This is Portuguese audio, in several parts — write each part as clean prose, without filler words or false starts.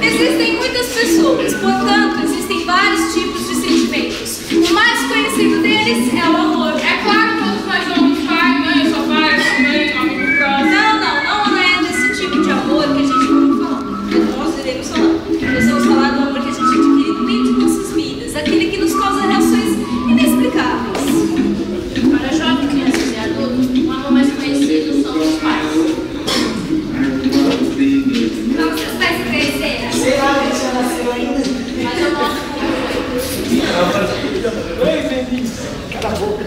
Existem muitas pessoas, portanto, existem vários tipos de sentimentos. O mais conhecido deles é o amor. É claro que todos nós amamos pai, mãe, sua pai, sua mãe, um amigo próximo. Não é desse tipo de amor que a gente vai falar. Nós iremos falar. Nós vamos falar do amor que a gente adquire no meio de nossas vidas, aquele que nos causa reações inexplicáveis. Para jovens, crianças e adultos, o amor mais conhecido são os pais. Não, seus pais se conheceram. Sei lá, a gente já nasceu ainda. Mas eu mostro como Oi, Feliz. Cala a boca.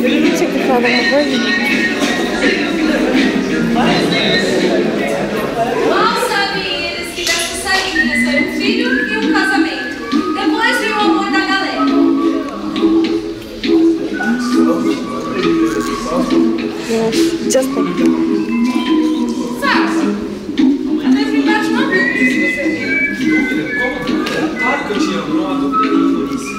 Ele não tinha que falar alguma coisa? Mal sabem eles que dessa saída saiu um filho e um casamento. Depois veio o amor da galera. Justin. Sabe? Até me bate uma dúvida se você viu. Dúvida? Como dúvida? Claro que eu te amo, não há dúvida nenhuma nisso.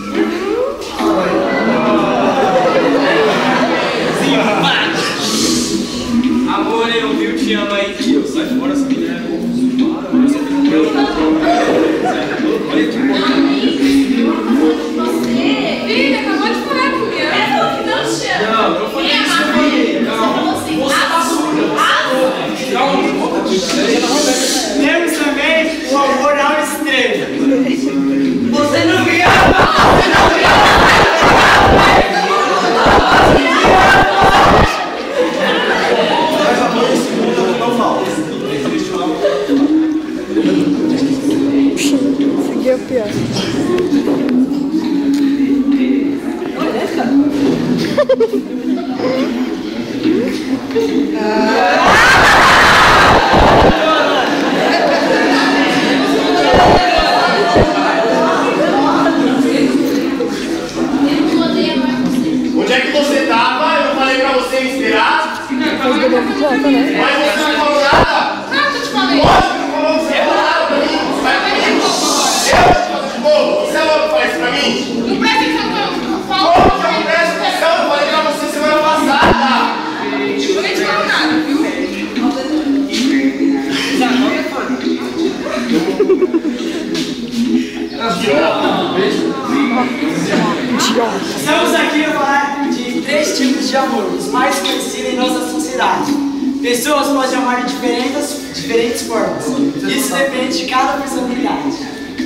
Amor, eu vi o te amo aí, tio. Sai fora, essa menina é muçulmana. Você tem um olha que Você, filha, acabou de falar comigo. Eu falou que não te ama. não, eu falei isso, eu falei. Não, você tá surda. Calma, temos também o amor ao extremo. Você não me ama! Você não me ama! Mas amor, esse mundo não falta. Segui a pior. Onde é que você tava? Eu falei pra você me esperar. Faz bebê de volta, né? Mas você não falou nada. Claro que eu te falei. Lógico que não falou, você não falou nada pra mim. Você vai comigo. Eu te faço de bolo. Você é louco que faz isso pra mim? Não presta atenção que eu Como falo. que eu não presto atenção? Eu falei pra você semana passada. Eu nem te falo nada, viu? Estamos aqui para falar de 3 tipos de amor, os mais conhecidos em nossa sociedade. Pessoas podem amar de diferentes formas. Isso depende de cada personalidade.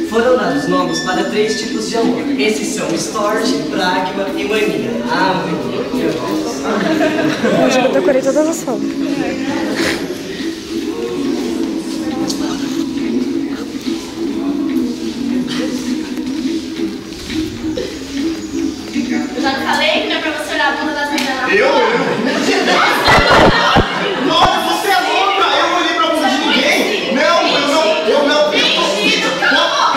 Foram dados nomes para 3 tipos de amor. Esses são Storge, Pragma e Mania. Ah, meu Deus. Acho que eu decorei todas as fotos. Eu já te falei que não é pra você olhar a bunda das meninas. Eu? Nossa, você é louca. Eu não olhei pra bunda de ninguém. Eu não. Fingido que eu não vou.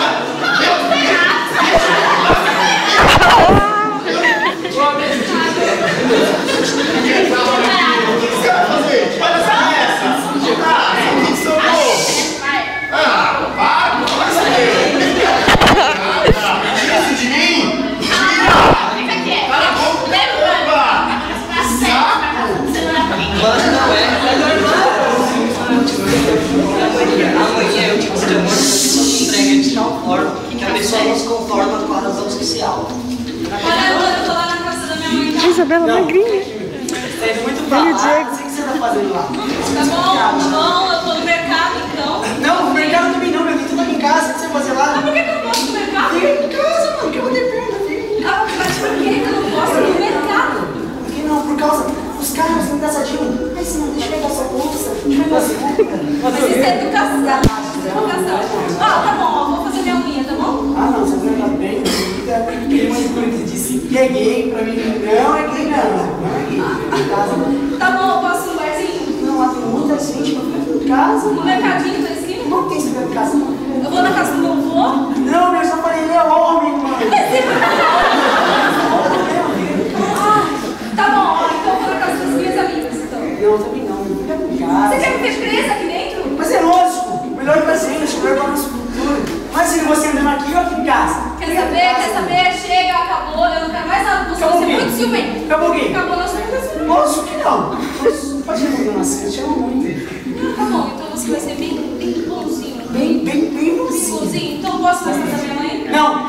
O que você vai fazer? Vai dançar essa? Ah, para, não vai saber. Isso de mim? Cala a boca. Mas não é Amanhã é o tipo de amor que a pessoa se entrega de tal forma que a pessoa não se conforma com a razão social. Olha, eu tô lá na casa da minha mãe. Tá Isabela magrinha. Você é muito Diego. falado. O que você tá fazendo lá? bom, eu tô no mercado então. Não, no mercado também não, meu filho. Tu tá em casa, o que você vai fazer lá? Mas por que eu não posso ir no mercado? Fica em casa, mano, que eu vou ter perna, filho. Ah, mas por que eu não posso ir no mercado? Por que não? Por causa dos carros são engraçadinhos. Ai, senão, deixa eu pegar sua bolsa. Deixa eu pegar sua bolsa. Mas isso é educação. Ó, tá bom, ó, vou fazer minha unha, tá bom? Ah, não, você vai estar bem, querida. Aquele monte de coisa que disse que é gay, pra mim não é gay, não. Não é gay. Em casa, não. Tá bom, eu posso ir no barzinho? Não, lá tem muita gente pra ficar em casa. No mercadinho da esquina? Não tem esse lugar em casa, não. Eu vou na casa do meu avô? Não, meu, eu só falei, ele é homem, mano. Mas ele Quer saber? Chega, acabou. Eu não quero mais nada com você. Você é muito ciumento. Acabou o quê? Acabou nosso relacionamento. Posso que não. Pode responder uma cena, chama muito. Tá bom, então você vai ser bem bonzinho. Bem Bem bonzinho. bonzinho. Então posso gostar da minha mãe? Não.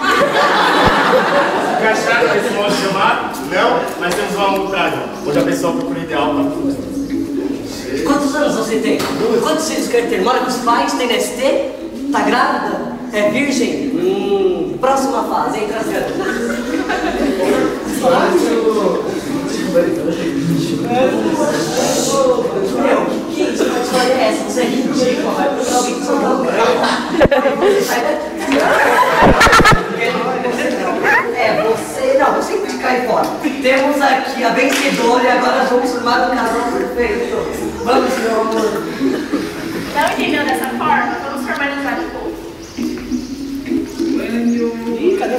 Cachaça vai se pode chamar? Não, mas temos uma outra. Hoje a pessoa procura ideal para tudo. Quantos anos você tem? Quantos filhos quer ter? Mora com os pais? Tem DST? Tá grávida? É virgem? Próxima fase, entra as ganas. Meu, que história é essa? Você é ridícula, vai procurar alguém que só dá um sai daqui. Você não, você tem que cair fora. Temos aqui a vencedora e agora vamos formar um casal perfeito. Vamos, meu amor. Não entendeu dessa forma? Vamos formalizar de novo. Ih, cadê o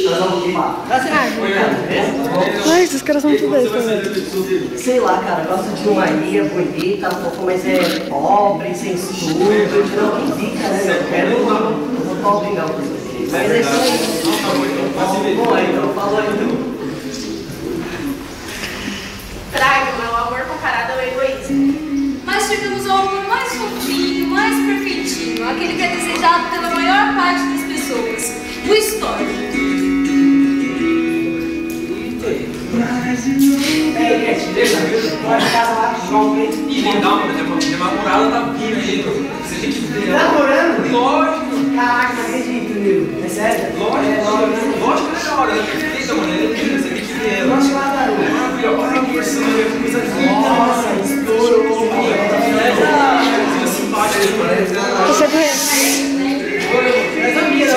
nós vamos queimar. Ai, esses caras são muito bestas. Sei lá, cara, gosto de uma ilha bonita, um pouco mais pobre, sem estudo. Não, que dica, né? Eu quero não vou pobre não. Mas é isso aí. Então, falou então. Traga o meu amor comparado ao egoísmo. Mas tivemos o amor mais fofinho, mais perfeitinho. Aquele que é desejado pela maior parte das pessoas. O histórico. Pode casar com o João, hein? E legal, por exemplo, minha namorada tá vindo aí, você tem que ver. Namorando? Lógico. Caraca, não acredito, meu. É sério? Lógico que é da hora, ela é perfeita, mano, ela é linda, você tem que ver Eu ela. acho ela garoto. Maravilhosa, conversando, coisa Nossa, estourou. simpática, mano. Você conhece? Mas a minha,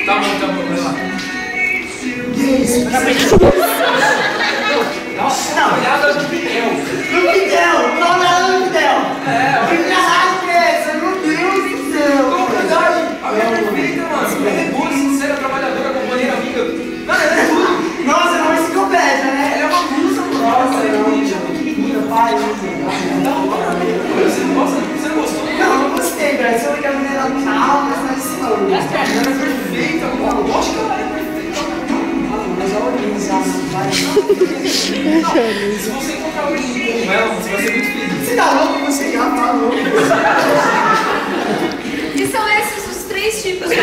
tá bom, vai lá. Nossa, não. Olhada do Pinhel. No Fidel, não no Fidel. Que caralho é essa? Meu Deus do céu. Não, verdade. A minha perfeita, mano. Ela é boa, sincera, trabalhadora, companheira, amiga. Mano, ela é tudo. Nossa, não é enciclopédia, né? Ela é uma musa, mano. Nossa, não. Pequenininha, pai. Você não gostou? Não, não gostei, velho. Se eu ligar a menina no carro, mas não é isso não. Ela é perfeita, mano. Lógico que ela é perfeita. Mas eu olhei já, vai. Se você encontrar alguém com ela, você vai ser muito feliz. Você tá louco? Você já falou. E são esses os três tipos de